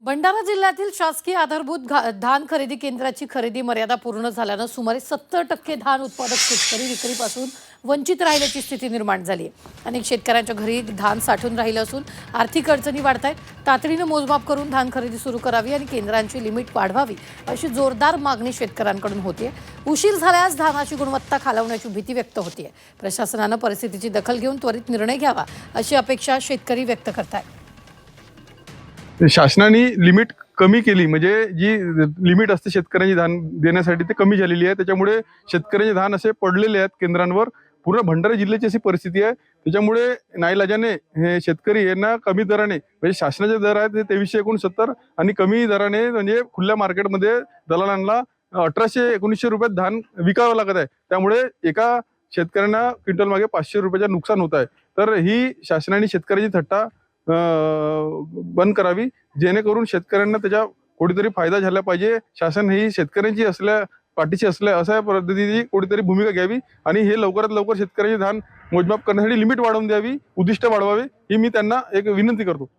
भंडारा जिल्ह्यातील शासकीय आधारभूत धान खरेदी केंद्राची खरेदी मर्यादा पूर्ण झाल्यानं सुमारे 70% धान उत्पादक शेतकरी विक्रीपासून वंचित राहिल्याची स्थिती निर्माण झाली आहे। अनेक शेतकऱ्यांच्या घरी धान साठून राहिलं असून आर्थिक अडचणी वाढत आहेत। तातडीनं मोजमाप करून धान खरेदी सुरू करावी आणि केंद्रांची लिमिट वाढवावी अशी जोरदार मागणी शेतकऱ्यांकडून होतीये। उशीर झाल्यास धानाची गुणवत्ता खालावण्याची भीती व्यक्त होतीये। प्रशासनानं परिस्थितीची दखल घेऊन त्वरित निर्णय घ्यावा अशी अपेक्षा शेतकरी व्यक्त करतात। शासनाने लिमिट कमी केली, म्हणजे जी लिमिट असते शेतकऱ्यांची धान देण्यासाठी ते कमी झालेली आहे। त्याच्यामुळे शेतकऱ्यांचे धान असे पडलेले आहेत केंद्रांवर। पूर्ण भंडारा जिल्ह्याची अशी परिस्थिती आहे। त्याच्यामुळे नाईलाजाने हे शेतकरी यांना कमी दराने, म्हणजे शासनाचे दर आहेत ते 2369 आणि कमी दराने म्हणजे खुल्या मार्केटमध्ये दलालांना 1800-1900 रुपयात धान विकावं लागत आहे। त्यामुळे एका शेतकऱ्यांना क्विंटल मागे 500 रुपयाचं नुकसान होत आहे। तर ही शासनाने शेतकऱ्याची थट्टा बंद करावी, जेणेकरून शेतकऱ्यांना त्याचा कुठेतरी फायदा झाला पाहिजे। शासन ही शेतकऱ्यांची असल्या पाठीशी असल्या अशा पद्धतीची कुठेतरी भूमिका घ्यावी आणि हे लवकरात लवकर शेतकऱ्यांचे धान मोजमाप करण्यासाठी लिमिट वाढवून द्यावी, उद्दिष्ट वाढवावे, ही मी त्यांना एक विनंती करतो।